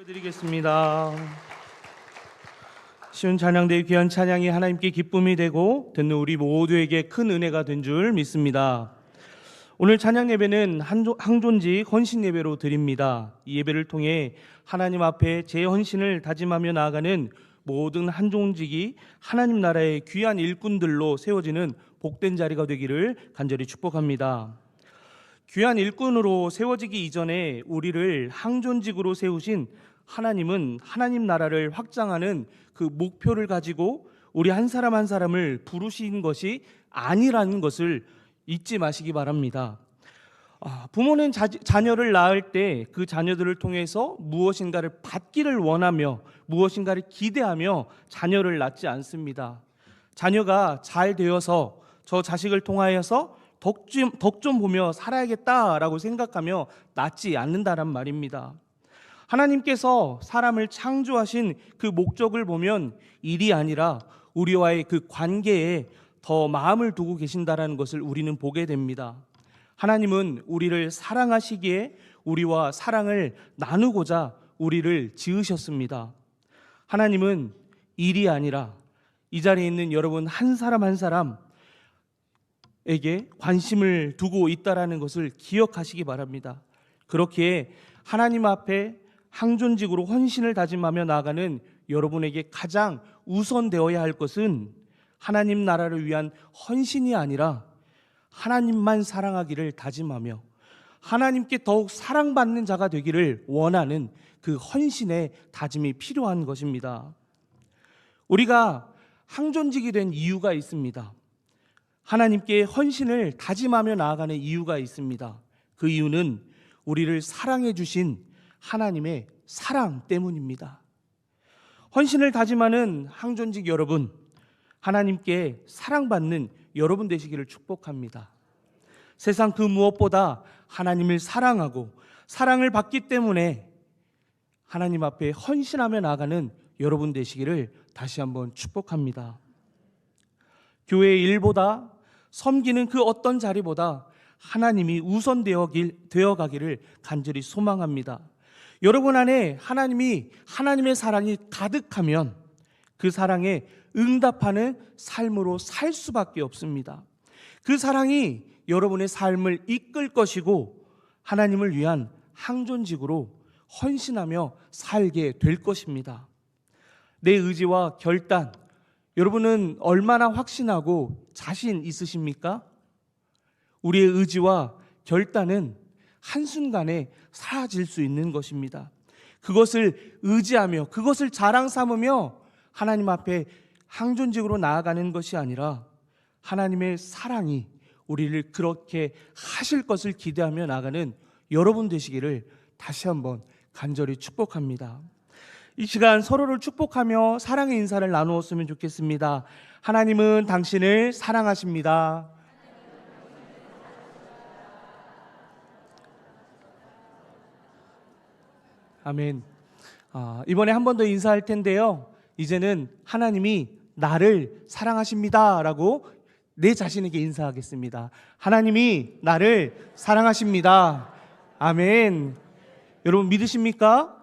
드리겠습니다. 쉬운 찬양대의 귀한 찬양이 하나님께 기쁨이 되고 듣는 우리 모두에게 큰 은혜가 된 줄 믿습니다. 오늘 찬양 예배는 항존직 헌신 예배로 드립니다. 이 예배를 통해 하나님 앞에 제 헌신을 다짐하며 나아가는 모든 항존직이 하나님 나라의 귀한 일꾼들로 세워지는 복된 자리가 되기를 간절히 축복합니다. 귀한 일꾼으로 세워지기 이전에 우리를 항존직으로 세우신 하나님은 하나님 나라를 확장하는 그 목표를 가지고 우리 한 사람 한 사람을 부르신 것이 아니라는 것을 잊지 마시기 바랍니다. 부모는 자녀를 낳을 때 그 자녀들을 통해서 무엇인가를 받기를 원하며 무엇인가를 기대하며 자녀를 낳지 않습니다. 자녀가 잘 되어서 저 자식을 통하여서 덕 좀 보며 살아야겠다라고 생각하며 낳지 않는다란 말입니다. 하나님께서 사람을 창조하신 그 목적을 보면 일이 아니라 우리와의 그 관계에 더 마음을 두고 계신다라는 것을 우리는 보게 됩니다. 하나님은 우리를 사랑하시기에 우리와 사랑을 나누고자 우리를 지으셨습니다. 하나님은 일이 아니라 이 자리에 있는 여러분 한 사람 한 사람에게 관심을 두고 있다라는 것을 기억하시기 바랍니다. 그렇기에 하나님 앞에 항존직으로 헌신을 다짐하며 나아가는 여러분에게 가장 우선되어야 할 것은 하나님 나라를 위한 헌신이 아니라 하나님만 사랑하기를 다짐하며 하나님께 더욱 사랑받는 자가 되기를 원하는 그 헌신의 다짐이 필요한 것입니다. 우리가 항존직이 된 이유가 있습니다. 하나님께 헌신을 다짐하며 나아가는 이유가 있습니다. 그 이유는 우리를 사랑해 주신 하나님의 사랑 때문입니다. 헌신을 다짐하는 항존직 여러분, 하나님께 사랑받는 여러분 되시기를 축복합니다. 세상 그 무엇보다 하나님을 사랑하고 사랑을 받기 때문에 하나님 앞에 헌신하며 나아가는 여러분 되시기를 다시 한번 축복합니다. 교회의 일보다 섬기는 그 어떤 자리보다 하나님이 우선되어 가기를 간절히 소망합니다. 여러분 안에 하나님의 사랑이 가득하면 그 사랑에 응답하는 삶으로 살 수밖에 없습니다. 그 사랑이 여러분의 삶을 이끌 것이고 하나님을 위한 항존직으로 헌신하며 살게 될 것입니다. 내 의지와 결단, 여러분은 얼마나 확신하고 자신 있으십니까? 우리의 의지와 결단은 한순간에 사라질 수 있는 것입니다. 그것을 의지하며 그것을 자랑 삼으며 하나님 앞에 항존직으로 나아가는 것이 아니라 하나님의 사랑이 우리를 그렇게 하실 것을 기대하며 나아가는 여러분 되시기를 다시 한번 간절히 축복합니다. 이 시간 서로를 축복하며 사랑의 인사를 나누었으면 좋겠습니다. 하나님은 당신을 사랑하십니다. 아멘. 이번에 한 번 더 인사할 텐데요. 이제는 하나님이 나를 사랑하십니다 라고 내 자신에게 인사하겠습니다. 하나님이 나를 사랑하십니다. 아멘. 여러분 믿으십니까?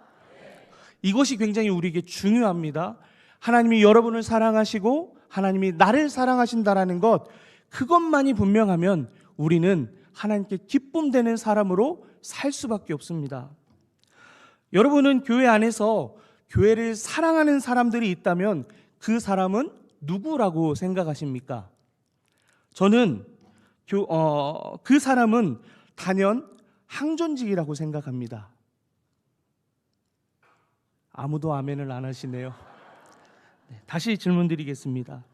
이것이 굉장히 우리에게 중요합니다. 하나님이 여러분을 사랑하시고 하나님이 나를 사랑하신다라는 것, 그것만이 분명하면 우리는 하나님께 기쁨되는 사람으로 살 수밖에 없습니다. 여러분은 교회 안에서 교회를 사랑하는 사람들이 있다면 그 사람은 누구라고 생각하십니까? 저는 그 사람은 단연 항존직이라고 생각합니다. 아무도 아멘을 안 하시네요. 다시 질문 드리겠습니다.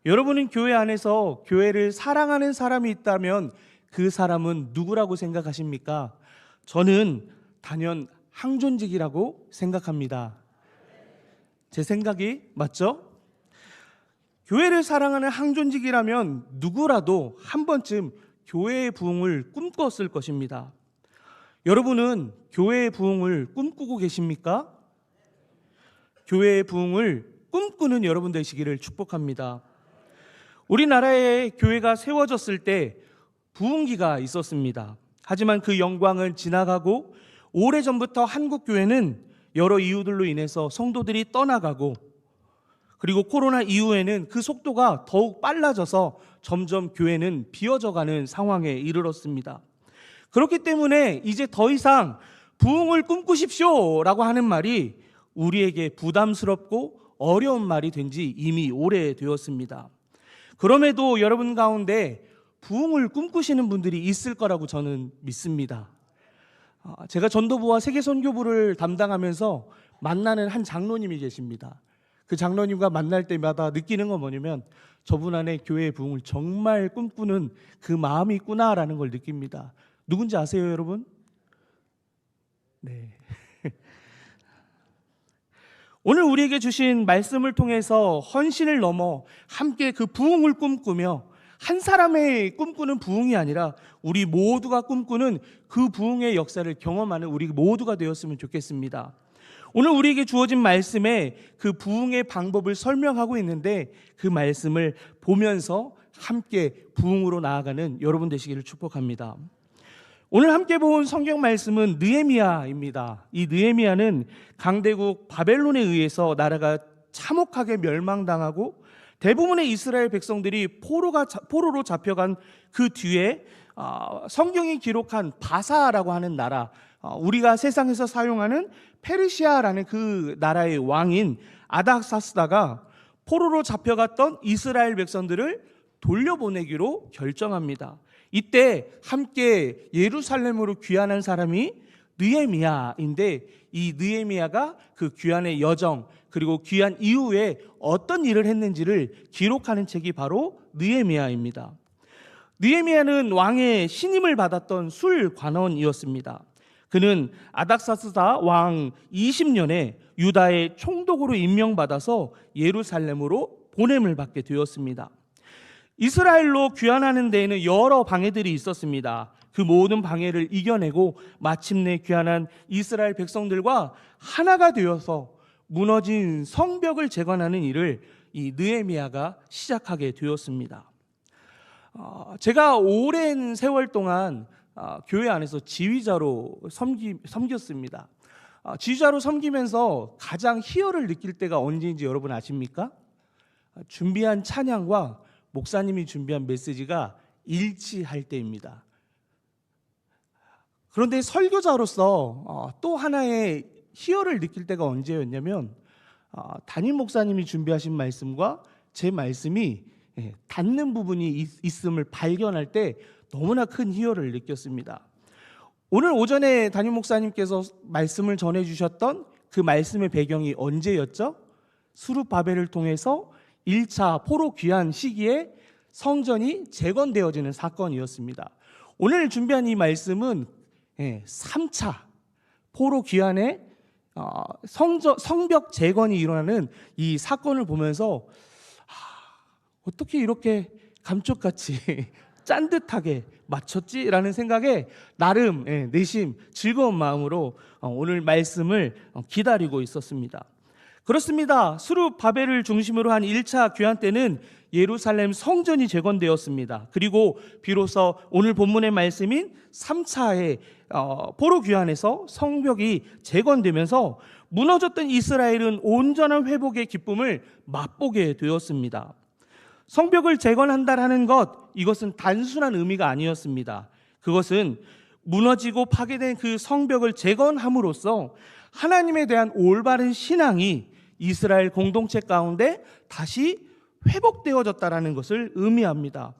여러분은 교회 안에서 교회를 사랑하는 사람이 있다면 그 사람은 누구라고 생각하십니까? 저는 단연 항존직이라고 생각합니다. 제 생각이 맞죠? 교회를 사랑하는 항존직이라면 누구라도 한 번쯤 교회의 부흥을 꿈꿨을 것입니다. 여러분은 교회의 부흥을 꿈꾸고 계십니까? 교회의 부흥을 꿈꾸는 여러분 되시기를 축복합니다. 우리나라에 교회가 세워졌을 때 부흥기가 있었습니다. 하지만 그 영광은 지나가고 오래전부터 한국 교회는 여러 이유들로 인해서 성도들이 떠나가고, 그리고 코로나 이후에는 그 속도가 더욱 빨라져서 점점 교회는 비어져가는 상황에 이르렀습니다. 그렇기 때문에 이제 더 이상 부흥을 꿈꾸십시오 라고 하는 말이 우리에게 부담스럽고 어려운 말이 된 지 이미 오래되었습니다. 그럼에도 여러분 가운데 부흥을 꿈꾸시는 분들이 있을 거라고 저는 믿습니다. 제가 전도부와 세계선교부를 담당하면서 만나는 한 장로님이 계십니다. 그 장로님과 만날 때마다 느끼는 건 뭐냐면 저분 안에 교회의 부흥을 정말 꿈꾸는 그 마음이 있구나라는 걸 느낍니다. 누군지 아세요, 여러분? 네. 오늘 우리에게 주신 말씀을 통해서 헌신을 넘어 함께 그 부흥을 꿈꾸며 한 사람의 꿈꾸는 부흥이 아니라 우리 모두가 꿈꾸는 그 부흥의 역사를 경험하는 우리 모두가 되었으면 좋겠습니다. 오늘 우리에게 주어진 말씀에 그 부흥의 방법을 설명하고 있는데 그 말씀을 보면서 함께 부흥으로 나아가는 여러분 되시기를 축복합니다. 오늘 함께 본 성경 말씀은 느헤미야입니다. 이 느헤미야는 강대국 바벨론에 의해서 나라가 참혹하게 멸망당하고 대부분의 이스라엘 백성들이 포로로 잡혀간 그 뒤에 성경이 기록한 바사라고 하는 나라, 우리가 세상에서 사용하는 페르시아라는 그 나라의 왕인 아닥사스다가 포로로 잡혀갔던 이스라엘 백성들을 돌려보내기로 결정합니다. 이때 함께 예루살렘으로 귀환한 사람이 느헤미야인데, 이 느헤미야가 그 귀환의 여정 그리고 귀환 이후에 어떤 일을 했는지를 기록하는 책이 바로 느헤미야입니다. 느헤미야는 왕의 신임을 받았던 술관원이었습니다. 그는 아닥사스다 왕 20년에 유다의 총독으로 임명받아서 예루살렘으로 보냄을 받게 되었습니다. 이스라엘로 귀환하는 데에는 여러 방해들이 있었습니다. 그 모든 방해를 이겨내고 마침내 귀환한 이스라엘 백성들과 하나가 되어서 무너진 성벽을 재건하는 일을 이 느헤미야가 시작하게 되었습니다. 제가 오랜 세월 동안 교회 안에서 지휘자로 섬겼습니다. 지휘자로 섬기면서 가장 희열을 느낄 때가 언제인지 여러분 아십니까? 준비한 찬양과 목사님이 준비한 메시지가 일치할 때입니다. 그런데 설교자로서 또 하나의 희열을 느낄 때가 언제였냐면 담임 목사님이 준비하신 말씀과 제 말씀이 닿는 부분이 있음을 발견할 때 너무나 큰 희열을 느꼈습니다. 오늘 오전에 담임 목사님께서 말씀을 전해주셨던 그 말씀의 배경이 언제였죠? 수룹바벨을 통해서 1차 포로 귀환 시기에 성전이 재건되어지는 사건이었습니다. 오늘 준비한 이 말씀은 3차 포로 귀환의 성벽 재건이 일어나는 이 사건을 보면서 어떻게 이렇게 감쪽같이 짠듯하게 마쳤지라는 생각에 나름 내심 즐거운 마음으로 오늘 말씀을 기다리고 있었습니다. 그렇습니다. 수룹바벨을 중심으로 한 1차 귀환 때는 예루살렘 성전이 재건되었습니다. 그리고 비로소 오늘 본문의 말씀인 3차의 포로 귀환에서 성벽이 재건되면서 무너졌던 이스라엘은 온전한 회복의 기쁨을 맛보게 되었습니다. 성벽을 재건한다라는 것, 이것은 단순한 의미가 아니었습니다. 그것은 무너지고 파괴된 그 성벽을 재건함으로써 하나님에 대한 올바른 신앙이 이스라엘 공동체 가운데 다시 회복되어졌다라는 것을 의미합니다.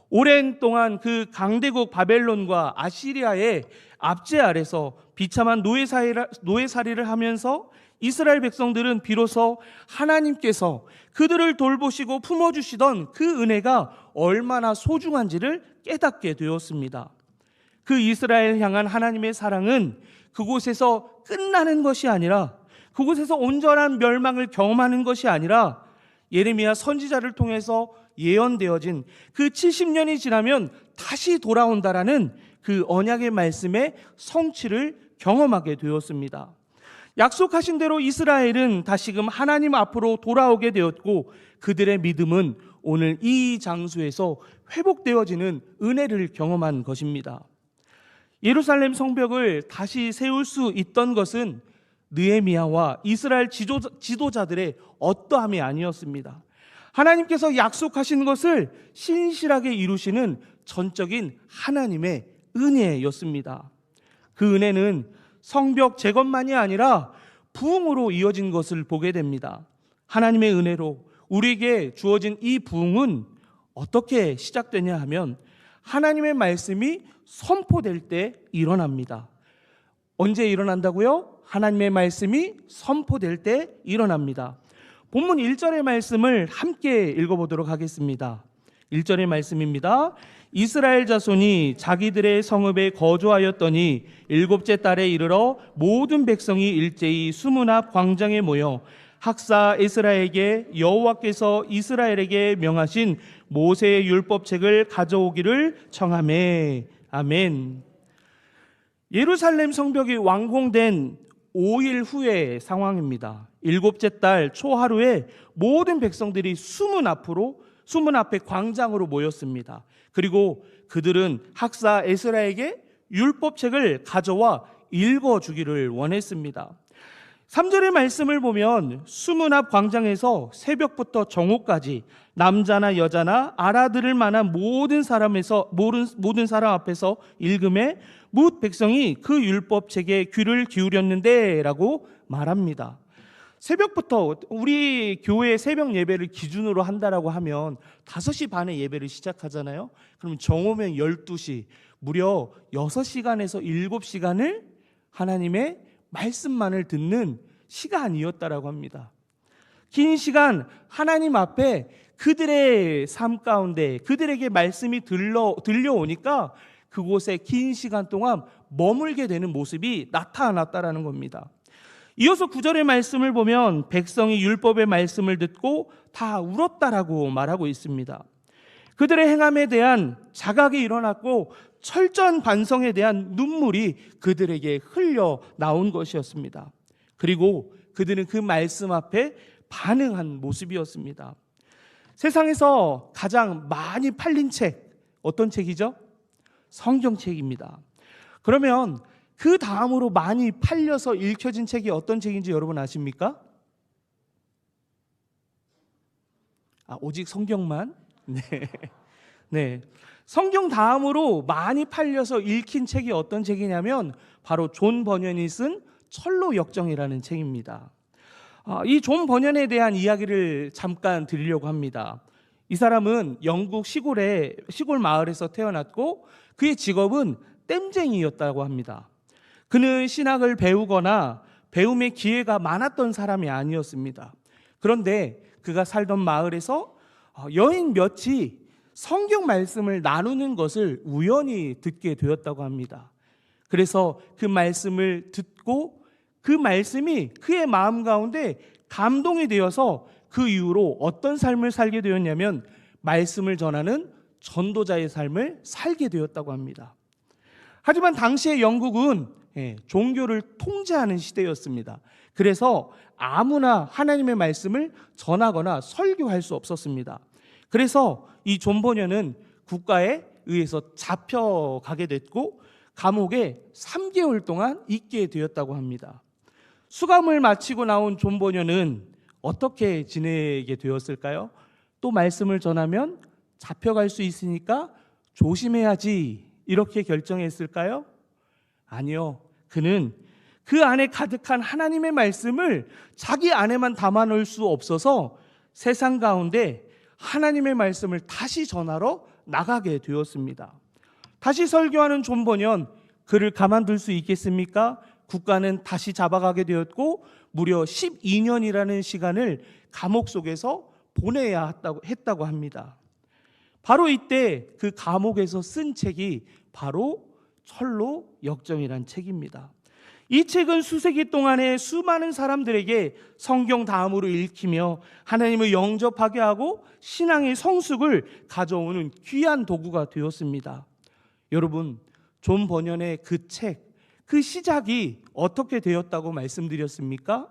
오랜 동안 그 강대국 바벨론과 아시리아의 압제 아래서 비참한 노예살이를 하면서 이스라엘 백성들은 비로소 하나님께서 그들을 돌보시고 품어주시던 그 은혜가 얼마나 소중한지를 깨닫게 되었습니다. 그 이스라엘 향한 하나님의 사랑은 그곳에서 끝나는 것이 아니라, 그곳에서 온전한 멸망을 경험하는 것이 아니라 예레미야 선지자를 통해서 예언되어진 그 70년이 지나면 다시 돌아온다라는 그 언약의 말씀의 성취를 경험하게 되었습니다. 약속하신 대로 이스라엘은 다시금 하나님 앞으로 돌아오게 되었고, 그들의 믿음은 오늘 이 장소에서 회복되어지는 은혜를 경험한 것입니다. 예루살렘 성벽을 다시 세울 수 있던 것은 느헤미야와 이스라엘 지도자들의 어떠함이 아니었습니다. 하나님께서 약속하신 것을 신실하게 이루시는 전적인 하나님의 은혜였습니다. 그 은혜는 성벽 재건만이 아니라 부흥으로 이어진 것을 보게 됩니다. 하나님의 은혜로 우리에게 주어진 이 부흥은 어떻게 시작되냐 하면 하나님의 말씀이 선포될 때 일어납니다. 언제 일어난다고요? 하나님의 말씀이 선포될 때 일어납니다. 본문 1절의 말씀을 함께 읽어보도록 하겠습니다. 1절의 말씀입니다. 이스라엘 자손이 자기들의 성읍에 거주하였더니 7째 달에 이르러 모든 백성이 일제히 수문 앞 광장에 모여 학사 에스라에게 여호와께서 이스라엘에게 명하신 모세의 율법책을 가져오기를 청하매. 아멘. 예루살렘 성벽이 완공된 5일 후의 상황입니다. 7째 달 초하루에 모든 백성들이 수문 앞에 광장으로 모였습니다. 그리고 그들은 학사 에스라에게 율법책을 가져와 읽어주기를 원했습니다. 3절의 말씀을 보면 수문 앞 광장에서 새벽부터 정오까지 남자나 여자나 알아들을 만한 모든 사람 앞에서 읽음에 뭇 백성이 그 율법책에 귀를 기울였는데 라고 말합니다. 새벽부터 우리 교회 새벽 예배를 기준으로 한다라고 하면 5시 반에 예배를 시작하잖아요. 그럼 정오면 12시, 무려 6시간에서 7시간을 하나님의 말씀만을 듣는 시간이었다라고 합니다. 긴 시간 하나님 앞에 그들의 삶 가운데 그들에게 말씀이 들려오니까 그곳에 긴 시간 동안 머물게 되는 모습이 나타났다라는 겁니다. 이어서 9절의 말씀을 보면 백성이 율법의 말씀을 듣고 다 울었다라고 말하고 있습니다. 그들의 행함에 대한 자각이 일어났고 철저한 반성에 대한 눈물이 그들에게 흘려 나온 것이었습니다. 그리고 그들은 그 말씀 앞에 반응한 모습이었습니다. 세상에서 가장 많이 팔린 책, 어떤 책이죠? 성경책입니다. 그러면 그 다음으로 많이 팔려서 읽혀진 책이 어떤 책인지 여러분 아십니까? 오직 성경만? 네. 성경 다음으로 많이 팔려서 읽힌 책이 어떤 책이냐면 바로 존 버년이 쓴 철로 역정이라는 책입니다. 이 존 버년에 대한 이야기를 잠깐 드리려고 합니다. 이 사람은 영국 시골 마을에서 태어났고 그의 직업은 댐쟁이였다고 합니다. 그는 신학을 배우거나 배움의 기회가 많았던 사람이 아니었습니다. 그런데 그가 살던 마을에서 여인 몇이 성경 말씀을 나누는 것을 우연히 듣게 되었다고 합니다. 그래서 그 말씀을 듣고 그 말씀이 그의 마음 가운데 감동이 되어서 그 이후로 어떤 삶을 살게 되었냐면 말씀을 전하는 전도자의 삶을 살게 되었다고 합니다. 하지만 당시의 영국은 종교를 통제하는 시대였습니다. 그래서 아무나 하나님의 말씀을 전하거나 설교할 수 없었습니다. 그래서 이 존 버년은 국가에 의해서 잡혀가게 됐고 감옥에 3개월 동안 있게 되었다고 합니다. 수감을 마치고 나온 존 버년은 어떻게 지내게 되었을까요? 또 말씀을 전하면 잡혀갈 수 있으니까 조심해야지 이렇게 결정했을까요? 아니요. 그는 그 안에 가득한 하나님의 말씀을 자기 안에만 담아놓을 수 없어서 세상 가운데 하나님의 말씀을 다시 전하러 나가게 되었습니다. 다시 설교하는 존 버년, 그를 가만둘 수 있겠습니까? 국가는 다시 잡아가게 되었고 무려 12년이라는 시간을 감옥 속에서 보내야 했다고 합니다. 바로 이때 그 감옥에서 쓴 책이 바로 철로 역정이란 책입니다. 이 책은 수세기 동안에 수많은 사람들에게 성경 다음으로 읽히며 하나님을 영접하게 하고 신앙의 성숙을 가져오는 귀한 도구가 되었습니다. 여러분, 존 버년의 그 책, 그 시작이 어떻게 되었다고 말씀드렸습니까?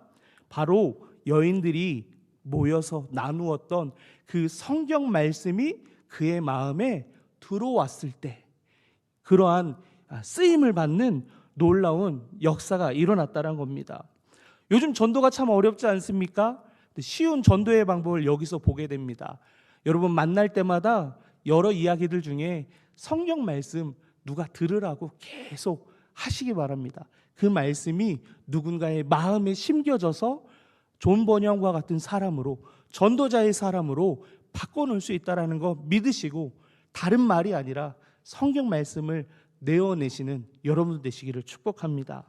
바로 여인들이 모여서 나누었던 그 성경 말씀이 그의 마음에 들어왔을 때 그러한 쓰임을 받는 놀라운 역사가 일어났다는 겁니다. 요즘 전도가 참 어렵지 않습니까? 쉬운 전도의 방법을 여기서 보게 됩니다. 여러분 만날 때마다 여러 이야기들 중에 성경 말씀 누가 들으라고 계속 하시기 바랍니다. 그 말씀이 누군가의 마음에 심겨져서 존 번영과 같은 사람으로, 전도자의 사람으로 바꿔놓을 수 있다는 거 믿으시고, 다른 말이 아니라 성경 말씀을 내어내시는 여러분 되시기를 축복합니다.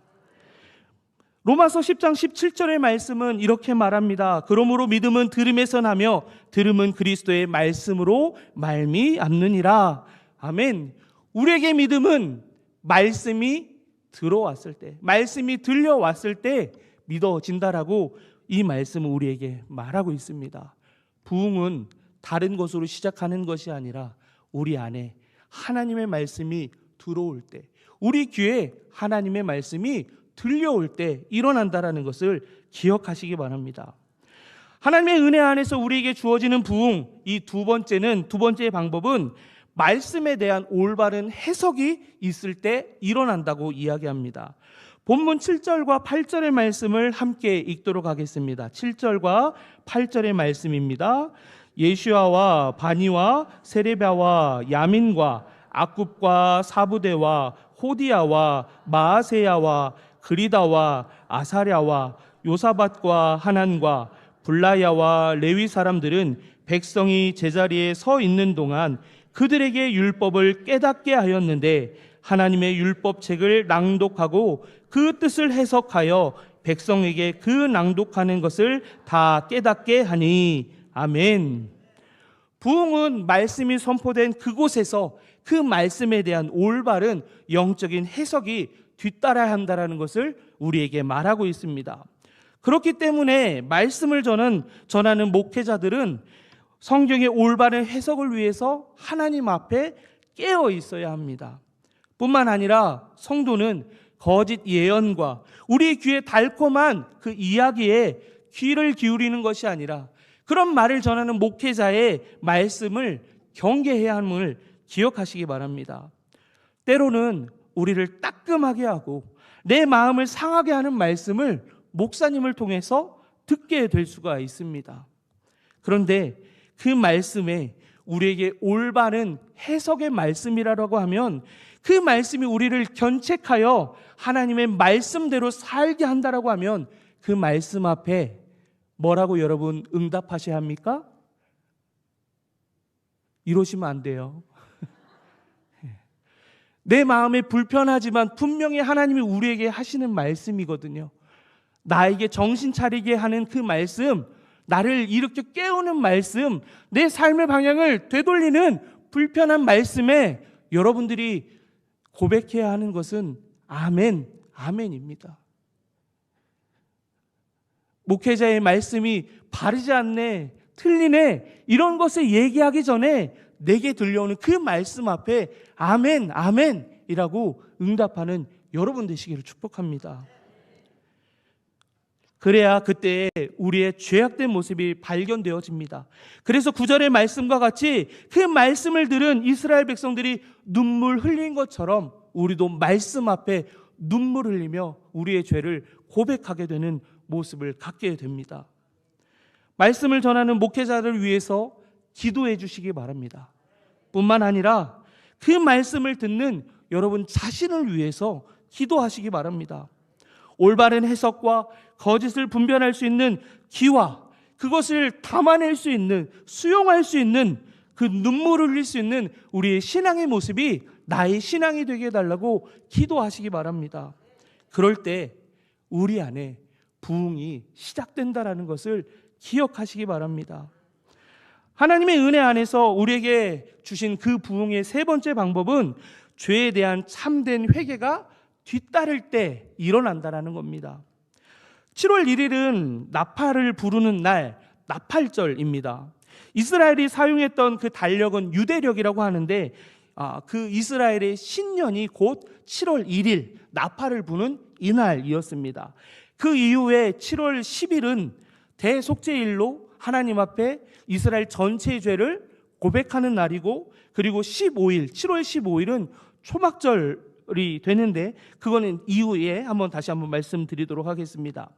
로마서 10장 17절의 말씀은 이렇게 말합니다. 그러므로 믿음은 들음에서 나며 들음은 그리스도의 말씀으로 말미암느니라. 아멘. 우리에게 믿음은 말씀이 들어왔을 때, 말씀이 들려왔을 때 믿어진다라고 이 말씀은 우리에게 말하고 있습니다. 부흥은 다른 것으로 시작하는 것이 아니라 우리 안에 하나님의 말씀이 들어올 때, 우리 귀에 하나님의 말씀이 들려올 때 일어난다라는 것을 기억하시기 바랍니다. 하나님의 은혜 안에서 우리에게 주어지는 부흥, 이 두 번째 방법은 말씀에 대한 올바른 해석이 있을 때 일어난다고 이야기합니다. 본문 7절과 8절의 말씀을 함께 읽도록 하겠습니다. 7절과 8절의 말씀입니다. 예슈아와 바니와 세레비아와 야민과 악굽과 사부대와 호디야와 마아세야와 그리다와 아사랴와 요사밧과 하난과 블라야와 레위 사람들은 백성이 제자리에 서 있는 동안 그들에게 율법을 깨닫게 하였는데 하나님의 율법책을 낭독하고 그 뜻을 해석하여 백성에게 그 낭독하는 것을 다 깨닫게 하니. 아멘. 부흥은 말씀이 선포된 그곳에서 그 말씀에 대한 올바른 영적인 해석이 뒤따라야 한다는 것을 우리에게 말하고 있습니다. 그렇기 때문에 말씀을 전하는 목회자들은 성경의 올바른 해석을 위해서 하나님 앞에 깨어 있어야 합니다. 뿐만 아니라 성도는 거짓 예언과 우리 귀에 달콤한 그 이야기에 귀를 기울이는 것이 아니라 그런 말을 전하는 목회자의 말씀을 경계해야 함을 기억하시기 바랍니다. 때로는 우리를 따끔하게 하고 내 마음을 상하게 하는 말씀을 목사님을 통해서 듣게 될 수가 있습니다. 그런데 그 말씀에 우리에게 올바른 해석의 말씀이라고 하면 그 말씀이 우리를 견책하여 하나님의 말씀대로 살게 한다라고 하면 그 말씀 앞에 뭐라고 여러분 응답하셔야 합니까? 이러시면 안 돼요. 내 마음에 불편하지만 분명히 하나님이 우리에게 하시는 말씀이거든요. 나에게 정신 차리게 하는 그 말씀, 나를 일으켜 깨우는 말씀, 내 삶의 방향을 되돌리는 불편한 말씀에 여러분들이 고백해야 하는 것은 아멘, 아멘입니다. 목회자의 말씀이 바르지 않네, 틀리네, 이런 것을 얘기하기 전에 내게 들려오는 그 말씀 앞에 아멘, 아멘이라고 응답하는 여러분 되시기를 축복합니다. 그래야 그때 우리의 죄악된 모습이 발견되어집니다. 그래서 9절의 말씀과 같이 그 말씀을 들은 이스라엘 백성들이 눈물 흘린 것처럼 우리도 말씀 앞에 눈물 흘리며 우리의 죄를 고백하게 되는 모습을 갖게 됩니다. 말씀을 전하는 목회자를 위해서 기도해 주시기 바랍니다. 뿐만 아니라 그 말씀을 듣는 여러분 자신을 위해서 기도하시기 바랍니다. 올바른 해석과 거짓을 분별할 수 있는 귀와 그것을 담아낼 수 있는, 수용할 수 있는, 그 눈물을 흘릴 수 있는 우리의 신앙의 모습이 나의 신앙이 되게 해달라고 기도하시기 바랍니다. 그럴 때 우리 안에 부흥이 시작된다는 것을 기억하시기 바랍니다. 하나님의 은혜 안에서 우리에게 주신 그 부흥의 세 번째 방법은 죄에 대한 참된 회개가 뒤따를 때 일어난다는 겁니다. 7월 1일은 나팔을 부르는 날, 나팔절입니다. 이스라엘이 사용했던 그 달력은 유대력이라고 하는데 그 이스라엘의 신년이 곧 7월 1일 나팔을 부는 이날이었습니다. 그 이후에 7월 10일은 대속죄일로 하나님 앞에 이스라엘 전체의 죄를 고백하는 날이고, 그리고 15일, 7월 15일은 초막절 9절이 되는데 그거는 이후에 다시 한번 말씀드리도록 하겠습니다.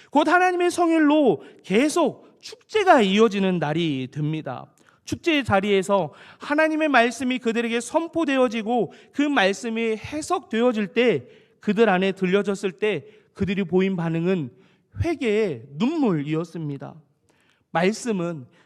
곧 하나님의 성일로 계속 축제가 이어지는 날이 됩니다. 축제의 자리에서 하나님의 말씀이 그들에게 선포되어지고 그 말씀이 해석되어질 때, 그들 안에 들려졌을 때 그들이 보인 반응은 회개의 눈물이었습니다.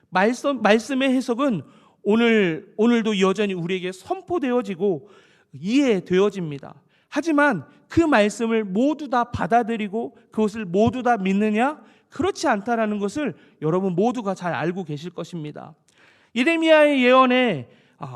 말씀의 해석은 오늘도 여전히 우리에게 선포되어지고 이해되어집니다. 하지만 그 말씀을 모두 다 받아들이고 그것을 모두 다 믿느냐? 그렇지 않다라는 것을 여러분 모두가 잘 알고 계실 것입니다. 예레미야의 예언에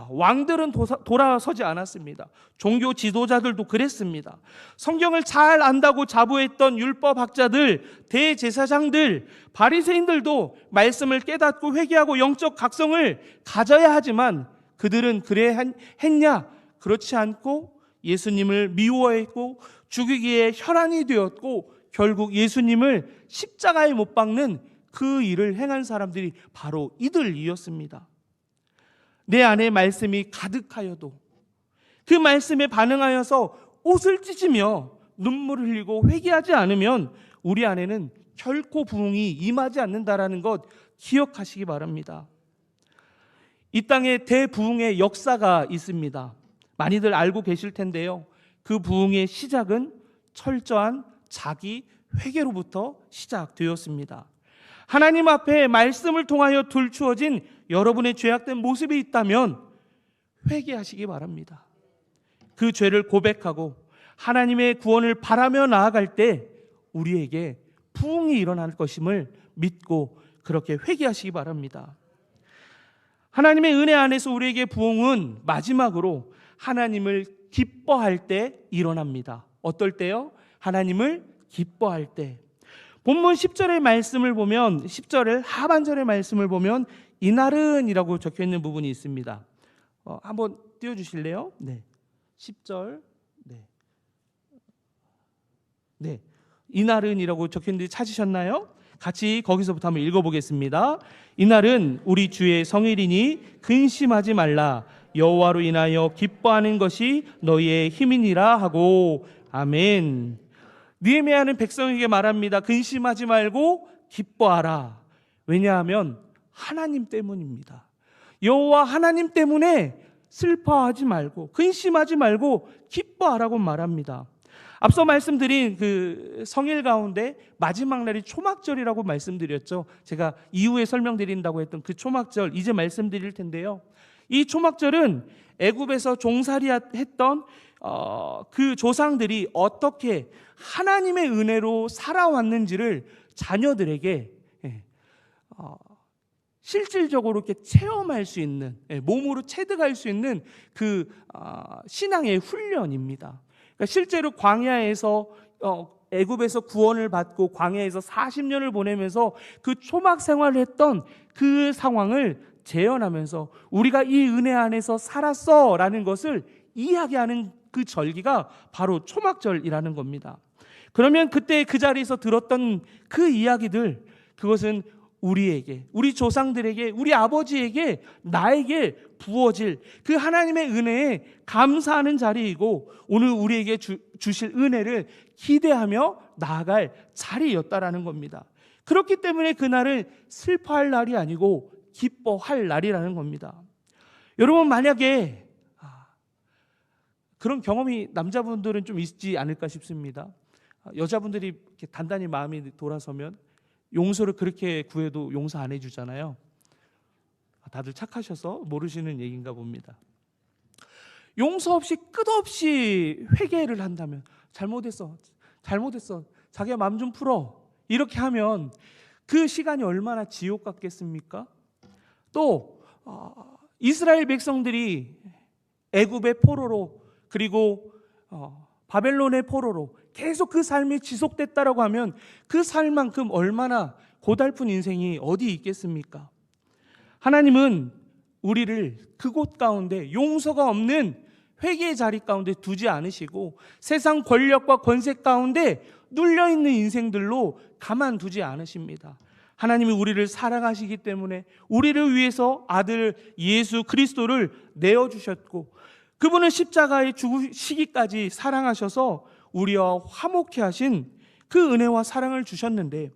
왕들은 돌아서지 않았습니다. 종교 지도자들도 그랬습니다. 성경을 잘 안다고 자부했던 율법학자들, 대제사장들, 바리새인들도 말씀을 깨닫고 회개하고 영적 각성을 가져야 하지만 그들은 그래 했냐? 그렇지 않고 예수님을 미워했고 죽이기에 혈안이 되었고 결국 예수님을 십자가에 못 박는 그 일을 행한 사람들이 바로 이들이었습니다. 내 안에 말씀이 가득하여도 그 말씀에 반응하여서 옷을 찢으며 눈물을 흘리고 회개하지 않으면 우리 안에는 결코 부흥이 임하지 않는다라는 것 기억하시기 바랍니다. 이 땅에 대부흥의 역사가 있습니다. 많이들 알고 계실 텐데요. 그 부흥의 시작은 철저한 자기 회개로부터 시작되었습니다. 하나님 앞에 말씀을 통하여 들추어진 여러분의 죄악된 모습이 있다면 회개하시기 바랍니다. 그 죄를 고백하고 하나님의 구원을 바라며 나아갈 때 우리에게 부흥이 일어날 것임을 믿고 그렇게 회개하시기 바랍니다. 하나님의 은혜 안에서 우리에게 부흥은 마지막으로 하나님을 기뻐할 때 일어납니다. 어떨 때요? 하나님을 기뻐할 때. 본문 10절의 말씀을 보면 10절의 하반절의 말씀을 보면 이날은이라고 적혀있는 부분이 있습니다. 한번 띄워주실래요? 네, 10절. 네, 이날은이라고 적혀있는데 찾으셨나요? 같이 거기서부터 한번 읽어보겠습니다. 이날은 우리 주의 성일이니 근심하지 말라. 여호와로 인하여 기뻐하는 것이 너희의 힘이니라 하고. 아멘. 느헤미야는 백성에게 말합니다. 근심하지 말고 기뻐하라. 왜냐하면 하나님 때문입니다. 여호와 하나님 때문에 슬퍼하지 말고 근심하지 말고 기뻐하라고 말합니다. 앞서 말씀드린 그 성일 가운데 마지막 날이 초막절이라고 말씀드렸죠. 제가 이후에 설명드린다고 했던 그 초막절 이제 말씀드릴 텐데요. 이 초막절은 애굽에서 종살이 했던 그 조상들이 어떻게 하나님의 은혜로 살아왔는지를 자녀들에게 실질적으로 이렇게 체험할 수 있는, 몸으로 체득할 수 있는 그 신앙의 훈련입니다. 그러니까 실제로 광야에서 애굽에서 구원을 받고 광야에서 40년을 보내면서 그 초막 생활을 했던 그 상황을 재현하면서 우리가 이 은혜 안에서 살았어 라는 것을 이야기하는 그 절기가 바로 초막절이라는 겁니다. 그러면 그때 그 자리에서 들었던 그 이야기들, 그것은 우리에게, 우리 조상들에게, 우리 아버지에게, 나에게 부어질 그 하나님의 은혜에 감사하는 자리이고 오늘 우리에게 주실 은혜를 기대하며 나아갈 자리였다라는 겁니다. 그렇기 때문에 그날은 슬퍼할 날이 아니고 기뻐할 날이라는 겁니다. 여러분, 만약에 그런 경험이 남자분들은 좀 있지 않을까 싶습니다. 여자분들이 이렇게 단단히 마음이 돌아서면 용서를 그렇게 구해도 용서 안 해주잖아요. 다들 착하셔서 모르시는 얘기인가 봅니다. 용서 없이 끝없이 회개를 한다면 잘못했어 자기야 마음 좀 풀어 이렇게 하면 그 시간이 얼마나 지옥 같겠습니까? 또 이스라엘 백성들이 애굽의 포로로 그리고 바벨론의 포로로 계속 그 삶이 지속됐다라고 하면 그 삶만큼 얼마나 고달픈 인생이 어디 있겠습니까? 하나님은 우리를 그곳 가운데 용서가 없는 회개의 자리 가운데 두지 않으시고 세상 권력과 권세 가운데 눌려있는 인생들로 가만두지 않으십니다. 하나님이 우리를 사랑하시기 때문에 우리를 위해서 아들 예수 그리스도를 내어주셨고 그분은 십자가에 죽으시기까지 사랑하셔서 우리와 화목케 하신 그 은혜와 사랑을 주셨는데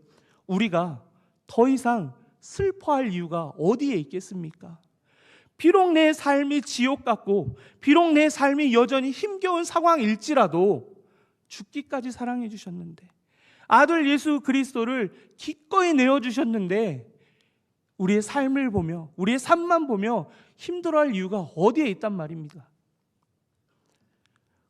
우리가 더 이상 슬퍼할 이유가 어디에 있겠습니까? 비록 내 삶이 지옥 같고 비록 내 삶이 여전히 힘겨운 상황일지라도 죽기까지 사랑해 주셨는데 아들 예수 그리스도를 기꺼이 내어주셨는데 우리의 삶을 보며 우리의 삶만 보며 힘들어할 이유가 어디에 있단 말입니다.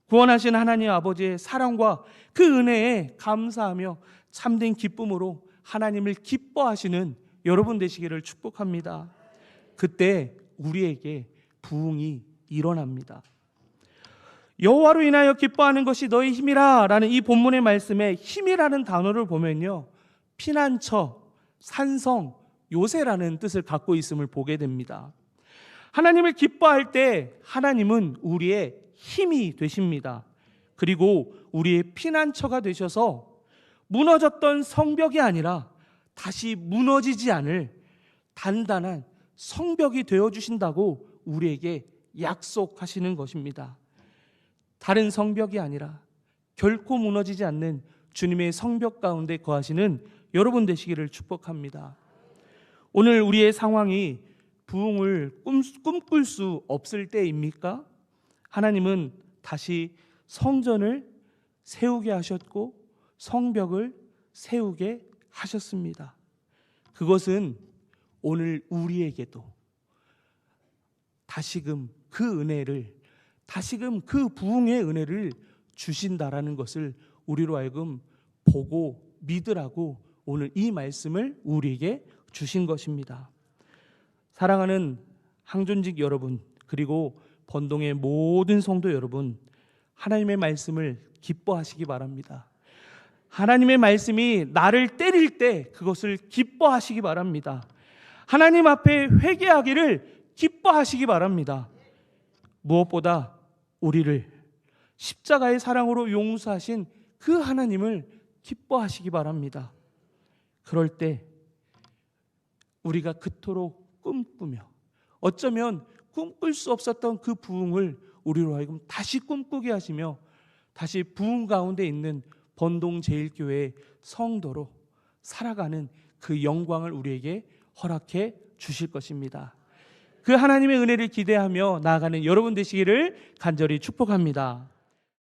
구원하신 하나님 아버지의 사랑과 그 은혜에 감사하며 참된 기쁨으로 하나님을 기뻐하시는 여러분 되시기를 축복합니다. 그때 우리에게 부흥이 일어납니다. 여호와로 인하여 기뻐하는 것이 너의 힘이라 라는 이 본문의 말씀에 힘이라는 단어를 보면요, 피난처, 산성, 요새라는 뜻을 갖고 있음을 보게 됩니다. 하나님을 기뻐할 때 하나님은 우리의 힘이 되십니다. 그리고 우리의 피난처가 되셔서 무너졌던 성벽이 아니라 다시 무너지지 않을 단단한 성벽이 되어주신다고 우리에게 약속하시는 것입니다. 다른 성벽이 아니라 결코 무너지지 않는 주님의 성벽 가운데 거하시는 여러분 되시기를 축복합니다. 오늘 우리의 상황이 부흥을 꿈꿀 수 없을 때입니까? 하나님은 다시 성전을 세우게 하셨고 성벽을 세우게 하셨습니다. 그것은 오늘 우리에게도 다시금 그 은혜를, 다시금 그 부흥의 은혜를 주신다라는 것을 우리로 하여금 보고 믿으라고 오늘 이 말씀을 우리에게 주신 것입니다. 사랑하는 항존직 여러분, 그리고 번동의 모든 성도 여러분, 하나님의 말씀을 기뻐하시기 바랍니다. 하나님의 말씀이 나를 때릴 때 그것을 기뻐하시기 바랍니다. 하나님 앞에 회개하기를 기뻐하시기 바랍니다. 무엇보다 우리를 십자가의 사랑으로 용서하신 그 하나님을 기뻐하시기 바랍니다. 그럴 때 우리가 그토록 꿈꾸며 어쩌면 꿈꿀 수 없었던 그 부흥을 우리로 하여금 다시 꿈꾸게 하시며 다시 부흥 가운데 있는 번동제일교회의 성도로 살아가는 그 영광을 우리에게 허락해 주실 것입니다. 그 하나님의 은혜를 기대하며 나아가는 여러분 되시기를 간절히 축복합니다.